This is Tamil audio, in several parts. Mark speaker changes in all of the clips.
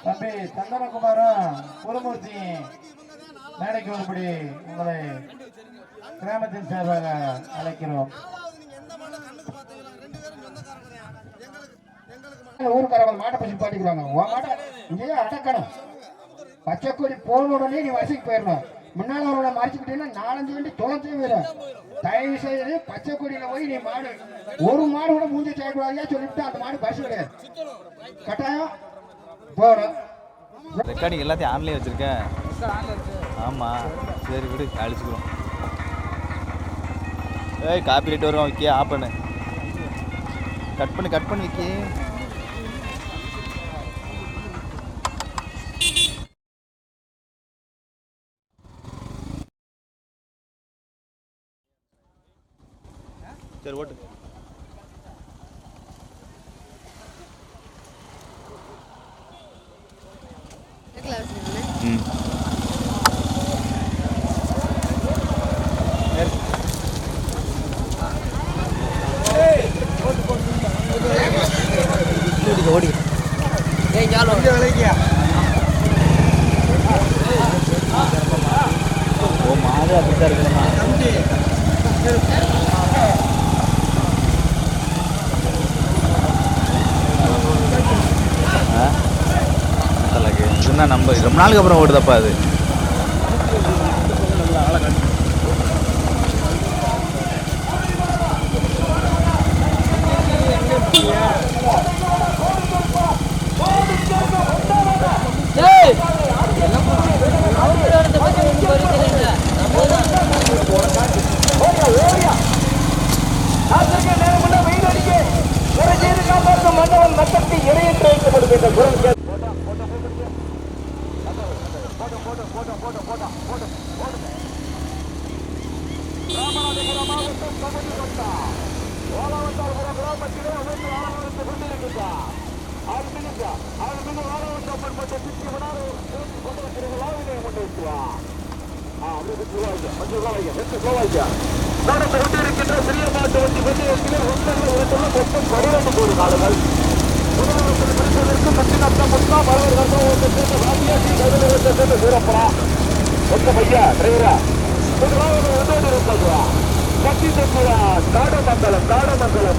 Speaker 1: தம்பி சந்தனகுமாரும் குருமூர்த்தி மேடைக்கு ஒருபடி உங்களை கிராமத்தின் சார்பாக அழைக்கிறோம். ஊருக்காரங்க மாட்டை பசி பாட்டிக்கிறாங்க. உன் மாட்டை இங்கேயே அடக்கணும். பச்சை கொடி போன உடனே நீ வசதிக்கு போயிடணும். முன்னால அவரோட மறைச்சுக்கிட்டீங்கன்னா 4-5 வண்டி தொலைச்சே போயிடும். தயவு செய்து பச்சை கொடியில போய் நீ மாடு ஒரு மாடு கூட மூஞ்சி செய்யக்கூடாதியா சொல்லிவிட்டு அந்த மாடு பரிசு கிடையாது. கட்டாயம் போகணும்.
Speaker 2: ரெக்கார்டிங் எல்லாத்தையும் ஆன்லைன் வச்சிருக்கேன். ஆமாம், சரி விடு, அழிச்சுக்கிறோம். ஏய், காப்பி ரைட் வரும். விக்கி ஆஃப் பண்ணு. கட் பண்ணி விக்கி. சரி ஓட்டு. ம் ஓடி ஓ மாடு அப்படித்தான் இருக்கணுமா? இதுனா நம்ம ரொம்ப நாளுக்கு அப்புறம் ஓடுதப்பா அது.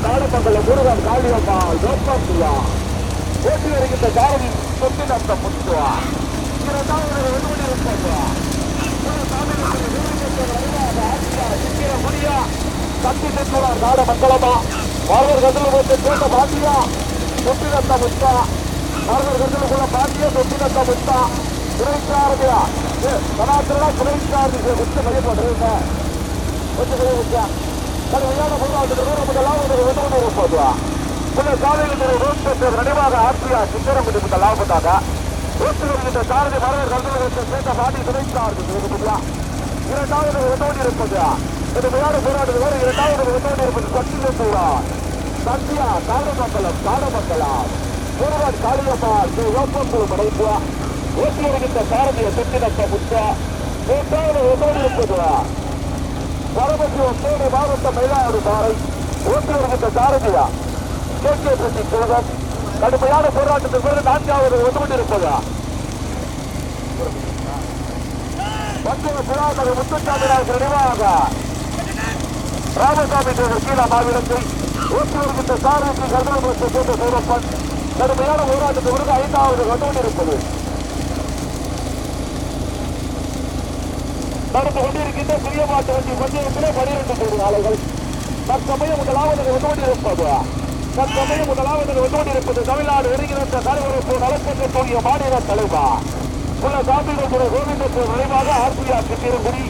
Speaker 3: காடமங்கலம் முருகன் காளியம்மா ஜோப்பாசுவா ஓட்டி வருகின்ற காரணி சொத்தினத்த முத்துவா இரண்டாவது வெகுமதி இருப்பாங்க. முடியா கட்டி சென்றார் காடமங்கலமா மாணவர் கந்தலுக்கு சேர்ந்த பாட்டியா சொத்தினத்த முத்தா மாணவர் கந்தலுக்குள்ள பாட்டியா சொத்தினத்த முத்தா துணைச்சாரதியா கலாச்சார துணைச்சாரதி முத்து மையப்படுறீங்க கொஞ்சம் கையா கடுமையான நினைவாக ஆர்பியா சித்திரம் லாபத்தாக ஓட்டு வருகின்ற சாரதி மரவர் கருத்து சேர்ந்த பாட்டி துணைச்சாரதி இரண்டாவது வெட்டோடி இருப்பது கடுமையான போராட்டத்தில் வரை இரண்டாவது வெட்டோடி இருப்பது சத்தியசூரா சத்தியா காடமங்கலம் முருகன் காளியம்மாள் யோப்பம்பூர் படைப்புவா ஓட்டு வருகின்ற சாரதியை செட்டினத்த முத்தா மூன்றாவது வெட்டோடி இருப்பது பரமசிவம் தேனி மாவட்ட மயிலாடுதுறை சாலை ஓட்டி வருகின்ற சாரதியா கேகேபி சோழன் கடுமையான போராட்டத்தில் பிறகு 4வது ஒன்று இருப்பதா பஞ்சம புறாமதி முத்துச்சாமிராஜ் நினைவாக ராமசாமி கீழா மாவட்டத்தில் ஓட்டி வருகின்ற சாரதி கருணாமூர்த்தி சேர்ந்த சூரப்பன் கடுமையான போராட்டத்தில் பிறகு 5வது ஒன்று இருப்பது நடந்து கொண்டிருக்கின்ற புதிய மாட்டு வண்டி பந்தயத்திலே 12 கோடி ஆலைகள் தற்சமயம் முதலாவது ஒன்றோடிருப்பது தமிழ்நாடு ஒருங்கிணைந்த கருவறுப்பு நலச்சங்கத்துடைய மாநில தலைவர் உள்ள சாமிகளுடைய கோவிந்தத்தில் நினைவாக ஆர்பிஆர் சித்திரங்குடி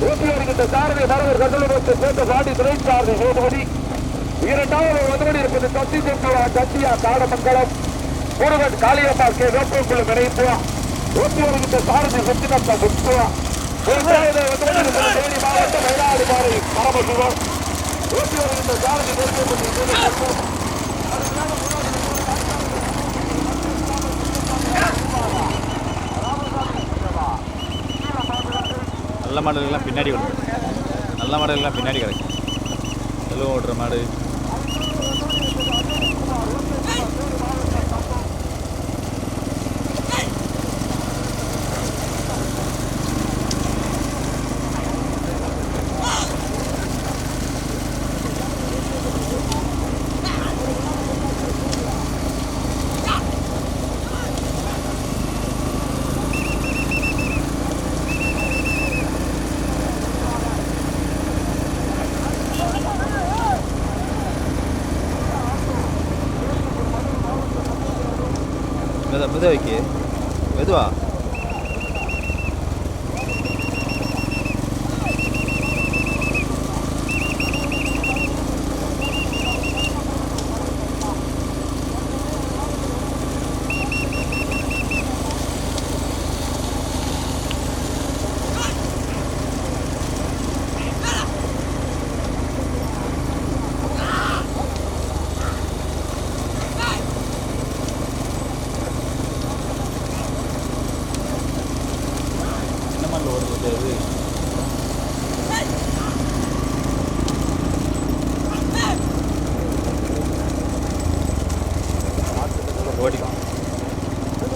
Speaker 3: ஊட்டி வருகின்ற சாரதி நரவர் கண்டலுக்கு சேர்ந்த பாண்டி துணைச்சாரதி சேதுபதி இரண்டாவது ஒன்றோடிருப்பது சத்தியா காடமங்கலம் முருகன் காளியம்மா கே வேப்பங்குள்ள நினைப்புவா ஊட்டி வருகின்ற சாரதி சத்தினத்த முத்துவா தேனி மாவட்ட மயிலாடுதுறை பரமசிவம் ஓட்டி வருகின்ற சாரதி
Speaker 2: நல்ல மாடுகள்லாம் பின்னாடி விடும். நல்ல மாடுகள்லாம் பின்னாடி கிடைக்கும். எல்லாம் ஓடுற மாடு மெதுவா வைக்கி மெதுவா.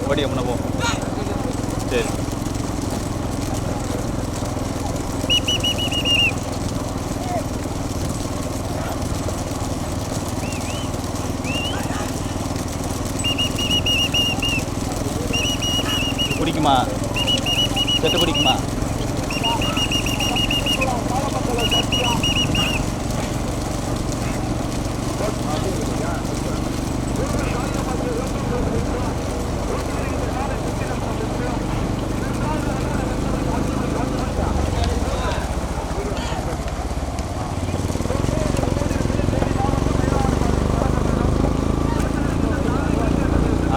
Speaker 2: ஓடிக்க முன்ன போ. சரி பிடிக்குமா செட்டு பிடிக்குமா?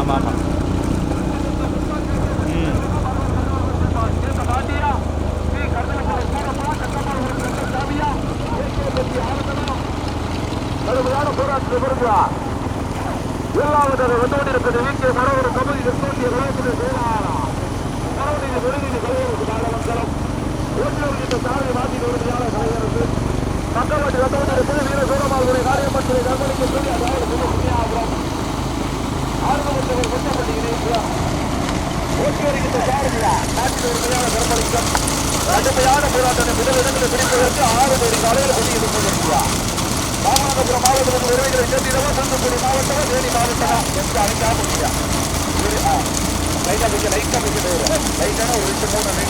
Speaker 2: ஆமாம் ஆமாம்.
Speaker 3: கடுமையான போராட்டத்தை பொறுத்தா எல்லாவற்றை வந்து இருக்கிறது வீட்டில் மரவர் கபடி நிறுத்திய விளையாட்டு செயலாளர் மரவணிக்கு வெளிநீதி கலைஞருக்கு நாகமங்கலம் ஓட்டுநர்கிட்ட சாலை மாற்றி உறுதியான கலைஞருக்கு மக்களாட்சி வந்து இருக்கிறது வீர சூரமாவுடைய காரியமற்ற கர்மணிக்கு சொல்லி அதாவது புண்ணியாபுரம் ஆர்வமற்றவர் கொட்டப்பட்டி இணைக்கிறார் ஓட்டுநர்கிட்ட சாரதியா நாட்டில் உறுதியான கர்மணிக்கம் கடுமையான போராட்டத்தை முதல் இடங்களில் பிடிப்பதற்கு 6 பேர் காலையில் கொண்டிருக்கிறார். ராமநாதபுரம் மாவட்டத்தில் உரிமைகளை சேர்த்திடவா தூத்துக்குடி மாவட்டம் தேனி மாவட்டம் என்று அழைக்காம முடியா லைட்டான ஒரு 2-3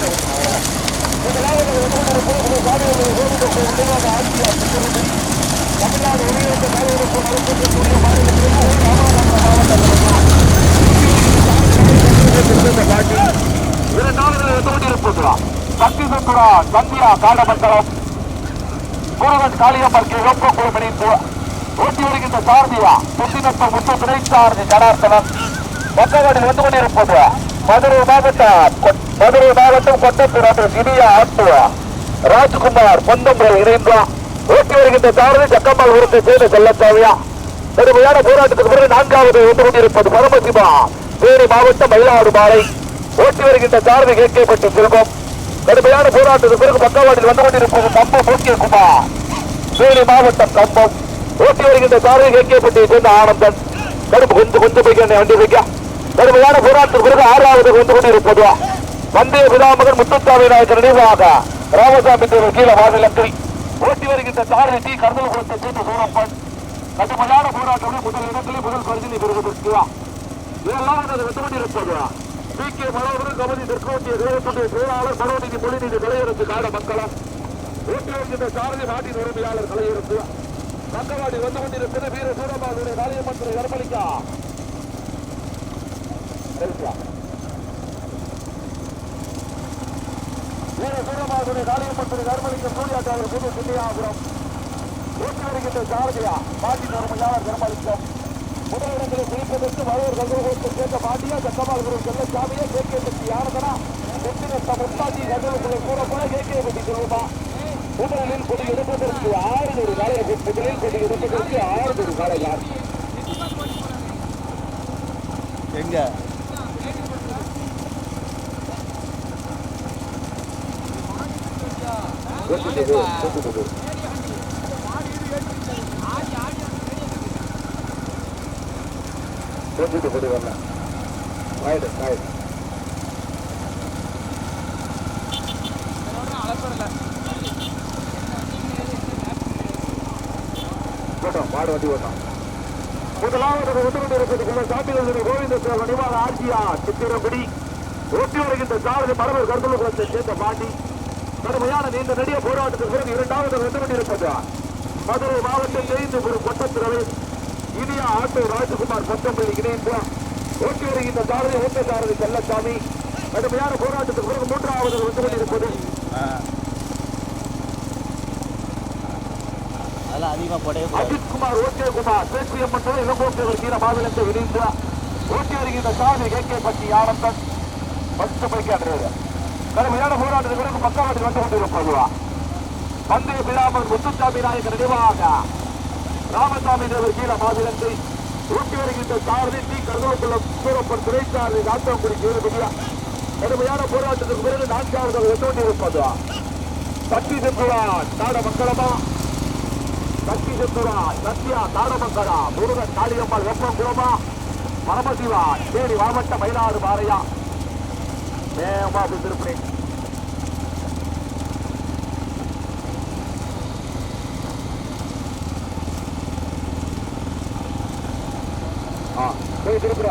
Speaker 3: முதலாவது ஆட்சியா தமிழ்நாடு உரிமையற்ற தலைவருக்கு நடத்தக்கூடிய மாநிலத்தில் இரண்டாவது தோன்றியிருக்கிறார் சக்திசுப்புரா சந்தியா காடமண்டலம் முருகன் காளியம்மன் வெப்பக்குழு பிணைப்பு ஓட்டி வருகின்ற சாரதியா புத்தினத்தம் முத்து துணைச்சாரதி ஜனார்த்தனன் பக்கவாடில் வந்து கொண்டிருப்பது மதுரை மாவட்டம் கொட்டத்தூர் இனியா ஆட்டுவா ராஜ்குமார் பொந்தம்புரம் இணைந்தா ஓட்டி வருகின்ற சாரதி ஜக்கம்மாள் ஊருக்கு சேர்ந்த செல்லத்தாவியா கடுமையான போராட்டத்துக்கு பிறகு 4வது வந்து கொண்டிருப்பது பரமசிவா தேனி மாவட்டம் மயிலாடுபாறை ஓட்டி வருகின்ற சாரதி கேட்கப்பட்டு செல்வம் கடுமையான போராட்டத்துக்கு பிறகு பக்கவாடில் வந்து கொண்டிருப்பது கம்பம் போக்கியகுமார் தேனி மாவட்டம் கம்பம் ஓட்டி வருகின்ற சாரதி கேட்கப்பட்டு சேர்ந்த ஆனந்தன் கடுப்பு கொஞ்சம் போய்க்க வண்டி வைக்க கடுமையான போராட்டத்துக்கு பிறகு 6வது வந்து கொண்டிருப்பது வந்தே பிதாமகன் முத்துசாமி நாயக்கர் நினைவாக ராமசாமி தேவர் கீழ மாநிலத்தில் ஓட்டி வருகின்ற சாரதி டி கருதல்குளத்தை சேர்ந்த சூரப்பன் கடுமையான போராட்டம் முதல் இடத்திலே முதல் பரிசீலனை பெறுவதற்கு இதெல்லாம் வந்து கொண்டிருப்பது பி.கே. மனோகரன் கபடி தெற்கோட்டிய தேவத்துடைய செயலாளர் மனோநிதி மொழிநீதி கலையரசு காட மக்களம் ஓட்டி வருகின்ற சாரதி நாட்டின் உரிமையாளர் கலையரசு பக்கவாடி வந்து கொண்டிருப்பது வீர சூரமாவுடைய காளியம்மன் துறை கர்மலிக்கா வீர சூரமாவுடைய காளியம்மன் துறை கர்மலிக்கம் சூரியாட்டாளர் புது சின்னியாபுரம் ஓட்டி வருகின்ற சாரதியா நாட்டின் உரிமையாளர் கர்மலிக்கம் முதலிடங்களில் குறிப்பதற்கு மறுவர் கல்வர்களுக்கு சேர்ந்த பாட்டியா சட்டமாகுரு செல்லசாமியா கேட்கப்பட்டி யாரதனா முத்தினத்த முப்பாட்டி கல்வர்களை கூறப்போல கேட்கப்பட்டி சொல்லுமா முதலில் கொடி எடுப்பதற்கு 600 காலை முதலில் கொடி எடுப்பதற்கு 600 காலை யார்
Speaker 2: எங்க
Speaker 3: கொஞ்சிட்டு போய் வரலாம் ஆயிடு ஓட்டம் மாடு வண்டி ஓட்டம் முதலாவது ஒட்டுமொத்த சாப்பிடுவது கோவிந்தசாமி நிவாத ஆட்சியா சித்திரப்படி ஓட்டி வருகின்ற சாரதி மரபர் கருத்துலத்தை சேர்ந்த பாண்டி கடுமையான நீண்ட நெடிய போராட்டத்திற்கு பிறகு 2வது வென்று கொண்டிருப்பது மதுரை மாவட்டம் 5 கொட்டத்திரவை இனியா ஆட்டோ ராஜகுமார் பொத்தம்பள்ளி இணைப்பு ஓட்டி வருகின்ற சாரதி ஓட்ட சாரதி செல்லசாமி கடுமையான போராட்டத்துக்கு பிறகு மூன்றாவது வந்து கொண்டிருப்பது
Speaker 2: அதெல்லாம் அதிகமாக போடவே
Speaker 3: அஜித் குமார் ஓகே குமார் பேசியம் மற்றும் இளங்கோட்டவர் கீழ மாவிலத்தை இணைந்து ஓட்டி வருகின்ற சாரதி கேகே பட்டி ஆனந்தன் பத்து பைக்காடுறது கடுமையான போராட்டத்துக்கு பிறகு பக்கவாட்டில் வந்து கொண்டிருப்பதுவா பந்தய பிராமன் முத்துசாமி நாயக்கர் நினைவாக ராமசாமி தேவர் கீழ மாவிலத்தை ஊட்டி வருகின்ற சாரதி டி கருவக்குளம் சூரப்பன் துணைச்சாரதி நாத்தாங்குடி கேள்வியா கடுமையான போராட்டத்துக்கு பிறகு நான்காவது வந்து கொண்டிருப்பதுவா சக்தி செத்துவான் நாட மக்களமா சக்தி செத்துவான் சத்யா நாட மக்களா முருகன் காளியம்மாள் வெப்பம் குளமா பரமசிவா தேனி மாவட்ட மயிலாடு பாறையா வேகமா திருப்பணி திருப்புற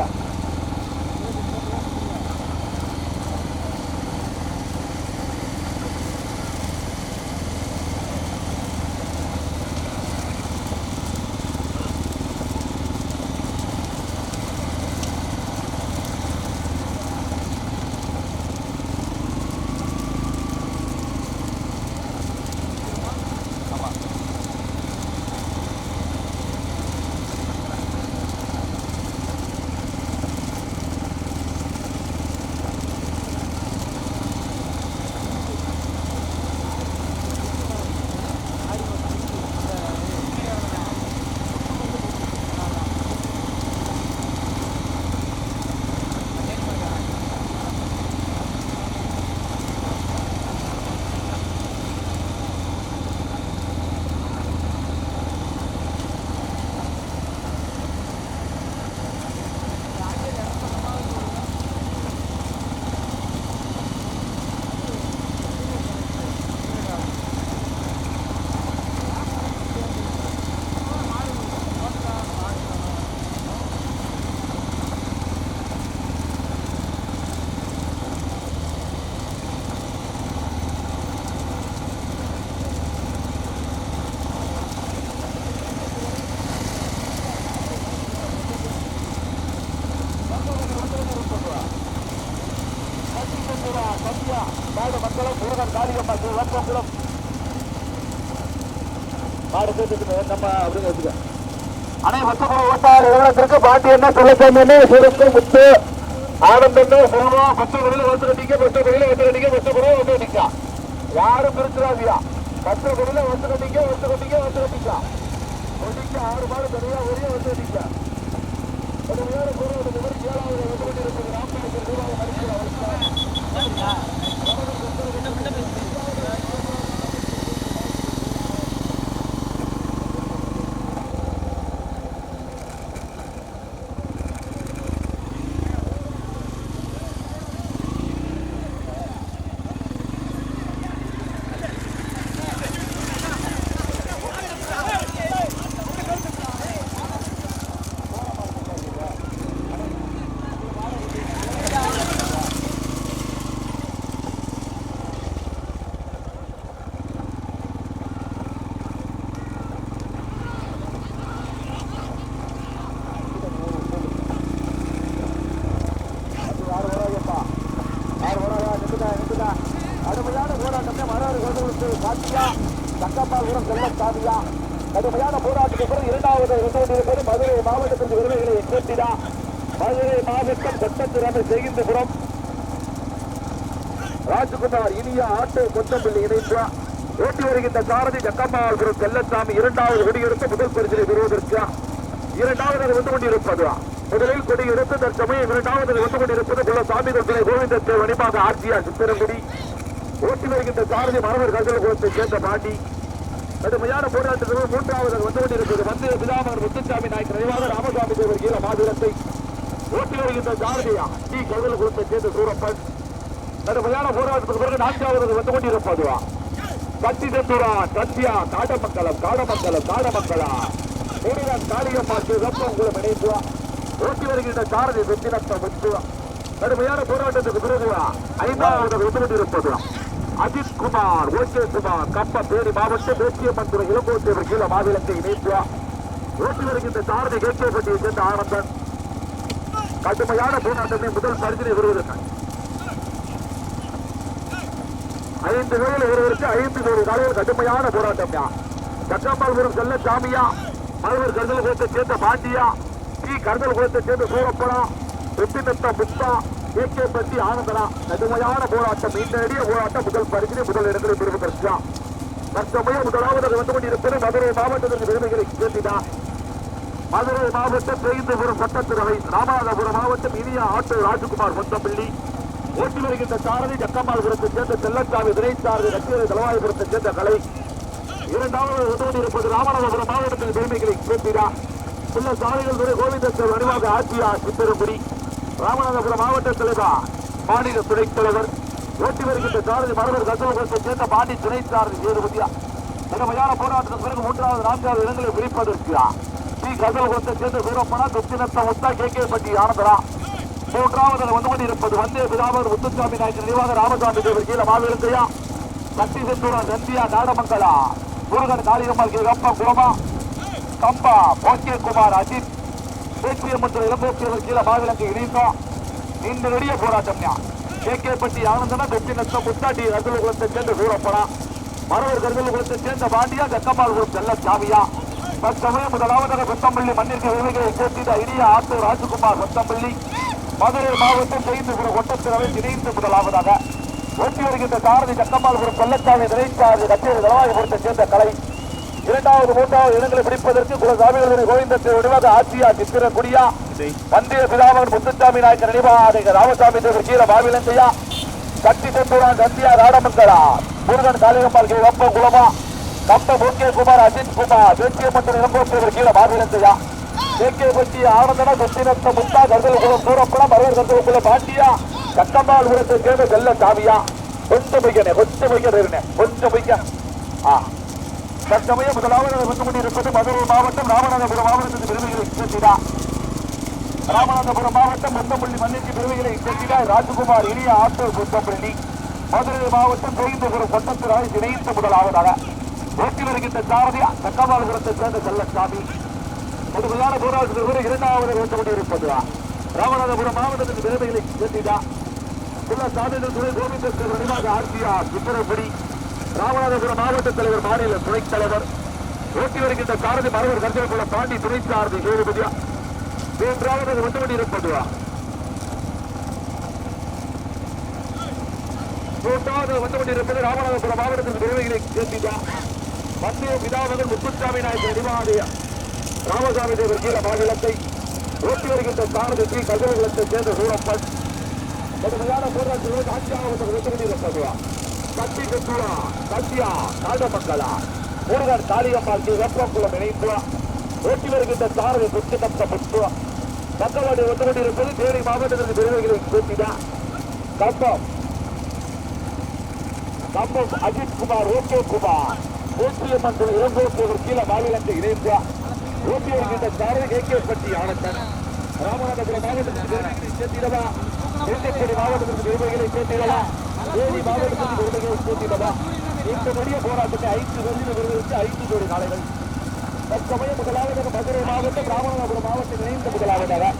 Speaker 3: மக்களும் முருகன் காளியம்மாள் வெப்பம் மாடு நம்ம அப்படின்னு வச்சுக்க அனை வச்சபுரம் ஓட்டார் நிறுவனத்திற்கு பாண்டியண்ணா துளசாமி சுரத்து முத்து ஆனந்தண்ணா சிரமா பத்து குடியில வந்து கட்டிக்க பத்து குடியில வந்து கட்டிக்க பத்து குடியில வந்து கட்டிக்கா யாரும் பிரிச்சுடாதியா பத்து குடியில வந்து கட்டிக்க வந்து கட்டிக்க வந்து கட்டிக்கா ஒட்டிக்க 6 மாடு தனியா ஒரே வந்து கட்டிக்கா ஒரு வேறு பொருள் ஏழாவது வந்து கொண்டிருப்பது ராமநாயக்கர் ரூபாய் மறுக்கிறார் கடுமையான போராட்டத்துக்கு பிறகு இரண்டாவது இருப்பது மதுரை மாவட்டத்திற்கு விருதுகளை எட்டிடா மதுரை மாவட்டம் சட்டத்திறமை செய்கின்றபுரம் ராஜகுமார் இனிய ஆட்டோ கொத்தம்பள்ளி இணைப்பு ஓட்டி வருகின்ற சாரதி ஜக்கம்மாள்புரம் செல்லசாமி இரண்டாவது கொடியெடுத்து முதல் பரிசிலை பெறுவதற்கு இரண்டாவது வந்து கொண்டிருப்பது முதலில் கொடியெடுத்து தற்சமயம் இரண்டாவது வந்து கொண்டிருப்பது புள்ள சாமி தொலை கோவிந்தத்தை வணிபாக ஆட்சியா சித்திரங்குடி ஓட்டி வருகின்ற சாரதி மரவர் கல்வி குளத்தை சேர்ந்த பாண்டி கடுமையான போராட்டத்திற்கு மூன்றாவது வந்து கொண்டிருப்பது வந்தே பிதாமகர் முத்துசாமி நாயக்கர் நினைவாக ராமசாமி தேவர் கீழ மாதுரத்தை ஓட்டி வருகின்ற சாரதியா டி கல்வி குளத்தை சேர்ந்த சூரப்பன் கடுமையான போராட்டத்துக்கு பிறகு நான்காவது வந்து கொண்டிருப்பதுவா சக்தி செந்தூரா சத்யா காடமங்கலம் முருகன் காளியம்மாள் வெப்பங்குளம் இணைப்புவா ஓட்டி வருகின்ற சாரதி வெற்றினத்த முத்துவா கடுமையான போராட்டத்துக்கு பிறகு ஐந்தாவது வந்து கொண்டிருப்பதுவா அஜித் குமார் ஓகே குமார் கப்ப தேனி மாவட்டம் தேசியமந்திர இளங்கோட்டேவர் கீழ மாநிலத்தை இணைப்புவா ஓட்டி வருகின்ற சாரதி கேட்கப்பட்டியை சேர்ந்த ஆனந்தன் கடுமையான போராட்டத்தை முதல் பரிசினை பெறுவதற்கு 5 வயதில் ஒருவருக்கு 5 கோடி காலையில் கடுமையான போராட்டம் தான். சக்கம்பால்புரம் செல்ல சாமியா, மலவர் கருதல் குளத்தை சேர்ந்த பாண்டியா, டி கருதல் குளத்தை சேர்ந்த சூரப்படா, வெற்றிநத்த முத்தா, ஏகேபட்டி ஆனந்தனா. கடுமையான போராட்டம், நீண்ட போராட்டம். முதல் பரிசினை முதல் இடங்களை பெறுவதற்கு தற்சமயம் முதலாவது வந்து கொண்டிருப்பது மதுரை மாவட்டத்திற்கு பெருமைகளை சேர்த்தினார். மதுரை மாவட்டம் பெய்ந்தபுரம் சட்டத்துறை, ராமநாதபுரம் மாவட்டம் இனிய ஆட்டோ ராஜகுமார் மொத்தப்பள்ளி, ஓட்டி வருகின்ற சாரதி ஜக்கம்மாள்புரத்தை சேர்ந்த செல்லச்சாமி திரைச்சாரதி கச்சேரி தலவாயபுரத்தை சேர்ந்த கலை. இரண்டாவது வந்து இருப்பது ராமநாதபுரம் மாவட்டத்தின் பெருமைகளை சேர்த்தினார். சில சாலைகள் துறை கோவிந்தத்தில் வடிவாக ஆட்சியா சித்தரங்குடி, ராமநாதபுரம் மாவட்ட தலைவர் மாநில துணைத் தலைவர், ஓட்டி வருகின்ற சாரதி மரபர் கசவகத்தை சேர்ந்த பாண்டி துணை சாரதி சேதுபதியா. கடுமையான போராட்டத்திற்கு பிறகு 3வது 4வது இடங்களை பிரிப்பதற்கு டி கசவகத்தை சேர்ந்த சூரப்பனா, துப்திநத்த முத்தா, கேகேபட்டி ஆனந்தரா. 3வது வந்து கொண்டிருப்பது வந்தே பிதாமர் முத்துசாமி நாயக்கர் நினைவாக ராமசாமி தேவர் கீழ மாவிலங்கையா, சக்தி செந்தூரன் நந்தியா, நாடமங்கலா, முருகன் காளியம்மாள் கே கப்பம் குளமா, கம்பா போக்கே குமார் அஜித், பேச்சியம்மன் இளங்கோக்கியவர் கீழ மாவிலங்கை இணைந்தா. இந்த நெடிய போராட்டம் கேகேபட்டி ஆனந்தனா, தொட்டிநத்தம் முத்தாட்டி ரசகுலத்தை சேர்ந்த சூரப்பனா, மரவர் கருதல்குளத்தை சேர்ந்த பாண்டியா, ஜக்கம்மாள்புரம் செல்ல சாமியா. தற்சமயம் முதலாவதாக கொத்தம்பள்ளி மண்ணிற்கு விரைவுகளை சேர்த்திட இனிய ஆட்டோ ராஜகுமார் கொத்தம்பள்ளி, மதுரை மாவட்டம் பெய்ந்தபுரம் ஒட்டத்திரவை இணைந்து முதலாவதாக ஓட்டி வருகின்ற சாரதி ஜக்கம்மாள்புரம் செல்லச்சாமி திரைச்சாரதி கச்சேரி தலவாயபுரத்தை சேர்ந்த கலை. 2வது 3வது இடங்களை பிடிப்பதற்கு குலசாமிகளுடைய கோவிந்தத்தை வடிவாக ஆட்சியா சித்திரக்குடியா, வந்தே பிதாமகன் முத்துசாமி நாயக்கர் நினைவாக ராமசாமி தேவர் கீழ மாவிலங்கையா, சக்தி செந்தூரான் நந்தியா, நாடமங்கலா, முருகன் காளியம்மாள் கே கப்பம் குளமா, கம்ப போக்கே குமார் அஜித் குமார், பேச்சியம்மன் இளங்கோக்கியவர் கீழ மாவிலங்கையா, கேகேபட்டி ஆனந்தனா, தொட்டிநத்த முத்தா, கருதல்குளம் சூரப்படம், மரவர் கருதல்குளம் பாண்டியா, கக்கம்பாள்புரத்தை சேர்ந்த செல்ல சாமியா. கொஞ்சம் வைக்க தற்சமயம் முதலாவது வந்து கொண்டிருப்பது மதுரை மாவட்டம் ராமநாதபுரம் மாவட்டத்தின் பெருமைகளை சேர்த்திடா. ராமநாதபுரம் மாவட்டம் முத்தம்பள்ளி மண்ணிற்கு பெருமைகளை சேர்த்திடா ராஜகுமார் இனிய ஆட்டோ முத்தம்பள்ளி. மதுரை மாவட்டம் பெய்ந்தபுரம் கொட்டத்திராய் இணைந்த முதலாவதாக ஓட்டி வருகின்ற சாரதியா ஜக்கம்மாள்புரத்தை சேர்ந்த செல்லசாமி. முழுமையான போராட்டத்தில் 2வது வந்து கொண்டிருப்பது ராமநாதபுரம் மாவட்டத்தின் பெருமைகளை சேர்த்திடா. சில சாதனைகள் துறை கோவிந்தத்தில் வடிவாக ஆட்சியா சித்திரப்படி, ராமநாதபுரம் மாவட்ட தலைவர் மாநில துணைத் தலைவர், ஓட்டி வருகின்ற சாரதி மரவர் கருதல்குள்ள பாண்டி துணை சாரதி சேதுபதியா. 3வது வந்து கொண்டிருப்பது 3வது வந்து கொண்டிருப்பது ராமநாதபுரம் மாவட்டத்தின் பெருமைகளை சேர்த்திடா. வந்தே பிதாமகன் முத்துசாமி நாயக்கர் நினைவாக ராமசாமி தேவர் கீழ மாநிலத்தை ஓட்டி வருகின்ற சாரதி ஸ்ரீ கருதல்குளத்தை சேர்ந்த சூரப்பன். கடுமையான போராட்டத்தில் ஆட்சியாளர்கள் வெற்றி கொண்டிருப்பதுவா சக்தி செந்தூரா, சத்யா, நாடமங்கலா, முருகன் காளியம்மாள் கே வெப்பக்குளம் இணைந்து ஓட்டி வருகின்ற சாரதி துப்திநத்த முத்துவா. மக்களோடு வந்து கொண்டிருப்பது தேனி மாவட்டத்திற்கு பெருமைகளை சேர்த்திடா. கம்பம் அஜித் குமார், ஓகே குமார், பேச்சியம்மன் இளங்கோக்கியவர் கீழ மாநிலத்தை இணைந்து ஓட்டி வருகின்ற சாரதி கேகேபட்டி ஆனந்தன். ராமநாதபுரம் மாவட்டத்திற்கு பெருமைகளை சேர்த்திடவா, திருநெல்வேலி மாவட்டத்திற்கு பெருமைகளை சேர்த்திடவா, தேனி மாவட்டத்திற்கு பெருமைகளை சேர்த்திடவா. இந்த நெடிய போராட்டத்தை 5 வயதில் வருவதற்கு 5 கோடி நாளைகள். தற்சமயம் முதலாவதாக மதுரை மாவட்டம் ராமநாதபுரம் மாவட்டம் இணைந்த முதலாவதாக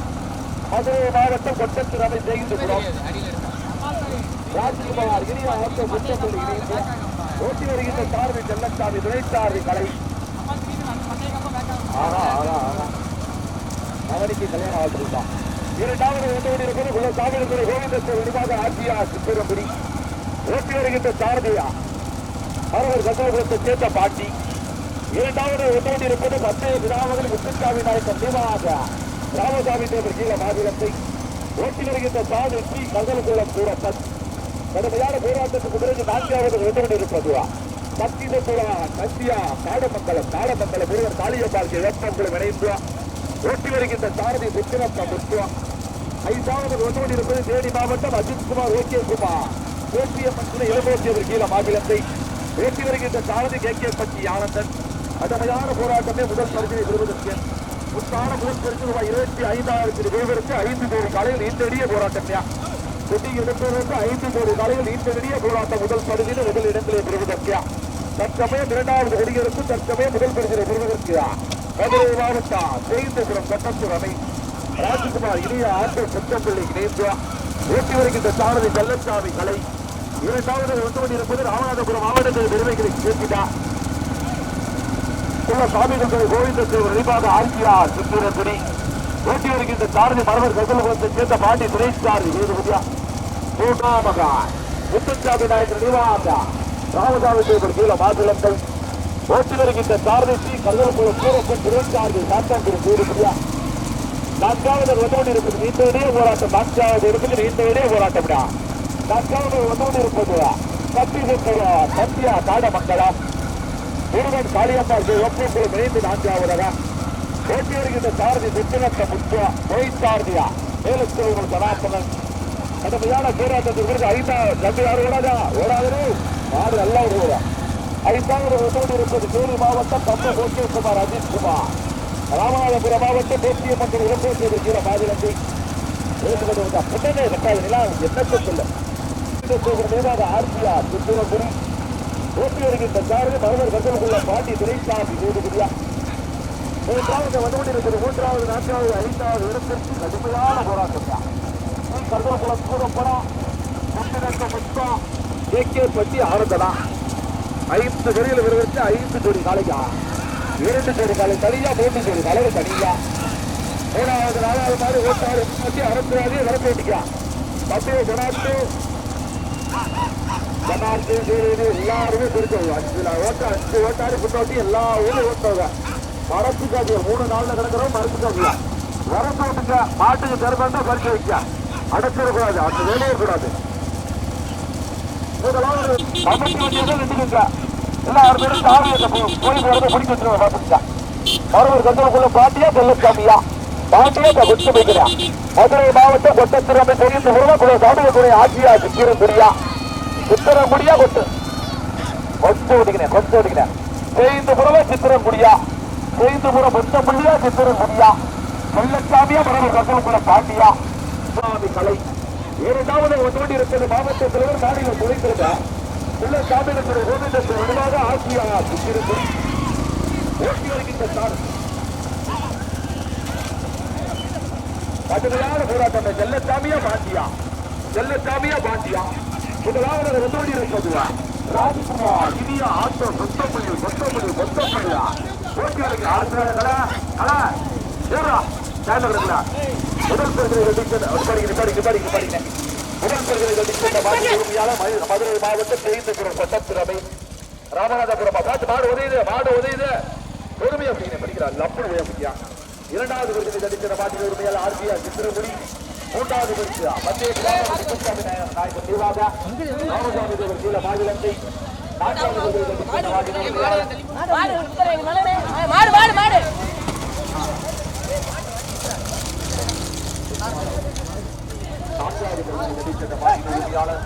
Speaker 3: மதுரை மாவட்டம் கொட்டத்திரவை பெய்ந்தபுரம் ராஜ்குமார் இனிய ஆட்டோ முத்தப்பள்ளி இணைந்து ஓட்டி வருகின்ற சாரதி செல்லச்சாமி துணைச்சாரதி கலை. அவனுக்கு கல்யாணம் ஆகிருந்தான். 2வது வந்து கொண்டிருப்பது குலசாமிகளுடைய கோவிந்தத்தை வடிவாக ஆட்சியா சித்திரங்குடி, ஓட்டி வருகின்ற சாரதியா மரவர் கசவகுலத்தை சேர்ந்த பாட்டி. 2வது வந்து கொண்டிருப்பது வந்தே பிதாமகன் முத்துசாமி நாயக்கர் நினைவாக ராமசாமி தேவர் கீழ மாநிலத்தை ஓட்டி வருகின்ற சாரதி ஸ்ரீ கருதல்குளம் சூரப்பன். கடுமையான போராட்டத்துக்கு பிறகு 4வது வந்து கொண்டிருப்பதுவா சக்தி செந்தூரா, நந்தியா, நாடமங்கலம் முருகன் காளியம்மாள் கே வெப்பக்குளம் இணைந்து ஓட்டி வருகின்ற சாரதி துப்திநத்த முத்துவா. 5வது வந்து கொண்டிருப்பது தேனி மாவட்டம் அஜித் குமார், ஓகே குமார், பேச்சியம்மன் இளங்கோக்கியவர் கீழ மாநிலத்தை ஓட்டி வருகின்ற சாரதி கேகேபட்டி ஆனந்தன். கடுமையான போராட்டமே முதல் பரிசினை பெறுவதற்கு முத்தான முதல் பரிசு ரூபாய் 25,000 பெறுவதற்கு 5 கோடி காலையில் நீண்டடிய போராட்டம். கொட்டி எடுப்பதற்கு 5 கோடி காலையில் நீண்டடிய போராட்டம். முதல் பரிசினை முதல் இடங்களை பெறுவதற்கு தற்சமயம் 2வது கொடிகளுக்கு தற்சமயம் முதல் பரிசினை பெறுவதற்கு மதுரை மாவட்டம் பெய்ந்தபுரம் கொட்டத்துறை ராஜகுமார் இனிய ஆட்டோ புத்தம்பள்ளி இணைப்பு ஓட்டி வருகின்ற சாரதி செல்லசாமி கலை. இரண்டாவது வந்து கொண்டிருப்பது ராமநாதபுரம் மாவட்டத்தில் பெருமைகளை சேர்க்கிறார் சாமிகள் கோவிந்த தேவர் நினைவாக ஆர்கியார் சுத்திரகுடி. ஓட்டி வருகின்ற சாரதி மரவர் கசலகுலத்தை சேர்ந்த பாண்டி துணைச்சாரதி வேதுபதியா. மூன்றாமகான் முத்துச்சாமி நாயக்கர் நினைவாக ராமசாமி தேவர் கீழ மாதுளங்கள். ஓட்டி வருகின்ற சாரதி ஸ்ரீ கருதல்குளம் பூரப்பன் துணைச்சாரதி சாத்தாந்திரி வேதுபதியா. நான்காவது வந்து கொண்டிருப்பது நீண்டவனே போராட்டம். நான்காவது இருப்பது நீண்டவனே போராட்டம். நான்காவது வந்து கொண்டிருப்பது சத்தியா காடமங்கலம் முருகன் காளியம்மாள் ஒப்பந்தம் இணைந்து நான்காவதாக. ஓட்டி வருகின்ற சாரதி முத்துநத்த முத்துவா நோய் சாரதியா மேலத்தூர் சனாப்பனன். கடுமையான போராட்டத்திற்கு ஐந்தாவது நம்பி யாரு ஓடாதா ஓடாதே மாடு நல்லா ஓடுவா. ஐந்தாவது வந்து இருப்பது தேனி மாவட்டம் தம்ப கோட்டேக்குமார் அஜித்குமார். ராமநாதபுரம் மாவட்டம் தேசிய மக்கள் இளம்பேசி இருக்கிற மாதிரந்தி புத்தனே கட்டாது நிலா என்னத்தை சொல்ல நினைவாக ஆர்பிஆர் சுத்திரபுரி. ஓட்டி வருகின்ற சாரதி மரவர் கசலுக்குள்ள பாண்டி துணைச்சாமி வேதுபதியா. மூன்றாவது வந்து கொண்டிருக்கிறது. மூன்றாவது நான்காவது ஐந்தாவது இடத்திற்கு கடுமையான போராட்டம் தான். கருதல்குளம் கூடப்படா முத்துநத்த ஏகே பட்டி ஆனந்தனா 5 ஜோடியில் விடுவதற்கு 5 ஜோடி காலையா 2 ஜோடி காலை தனியா 3 ஜோடி காலைகள் தனியா. மூணாவது நாலாவது மாதிரி ஓட்டாறு பற்றி அரசுவாதியை வரப்பு ஓட்டிக்கா பத்திய ஜனாத்து எல்லாருமே தெரிஞ்சவங்க. 5 ஓட்டாரு புத்தோட்டி எல்லா ஊரும் ஓட்டுவாங்க. மரத்துக்காதிய 3 நாள்ல கிடக்கிறோம். மரத்துக்காதியா வரப்பு ஓட்டுக்க மாட்டுக்கு திறந்தா பறிச்சு வைக்க அடைச்சிடக்கூடாது. அந்த வேலையே கூடாது. எல்லாரும் பேரும் சாமியை போய் பிடிக்க வச்சுருவாங்க. பார்த்துக்கிட்டா மரவர் கந்தலுக்குள்ள பாட்டியா செல்லசாமியா பாட்டியா கொத்து வைக்கிறா. மதுரை மாவட்டம் கொட்டத்திறமை தெரிந்து உருவக்குள்ள சாமியக்கூடிய ஆட்சியா சித்திரங்குடியா சித்திரங்குடியா கொத்து ஓடிக்கிறேன் செய்து புறவை சித்திரங்குடியா செய்து புற கொத்தம்பள்ளியா சித்திரங்குடியா செல்லசாமியா மரவர் கந்தலுக்குள்ள பாட்டியா சுவாமி கலை. இரண்டாவது வந்து இருக்கிறது மாவட்ட தலைவர் மாநில துணைத்திருந்த உள்ள சாமிகளுடைய கோவிந்தத்தை வடிவாக ஆசியா சித்திரங்குடி. ஓட்டி வருகின்ற சார் கடுமையான போராட்டம். செல்லசாமியா பாண்டியா முதலாவது வந்து கொண்டிருப்பது ராஜகுமார் இனிய ஆட்டோ கொத்தமல்லி ஓட்டி வருகிற ஆசிரியர்களா முதல் மதுரை மாவட்டம் தெரிந்துபுரம் கொட்டத்திறமை ராமநாதபுரம் மாடு உதயுது பொறுமையா படிக்கிறார் லப்பன் உயர்மையா. இரண்டாவது விருது தடிக்கிற மாட்டின் உரிமையால் ஆர்பிஆர் சித்திரமுடி. மூன்றாவது விருது மத்திய முத்துசாமி நாயக்கர் நிர்வாக ராமசாமி தேவர் கீழ மாநிலத்தை. நான்காவது விருது தடிக்கிற மாட்டின் உரிமையாளர்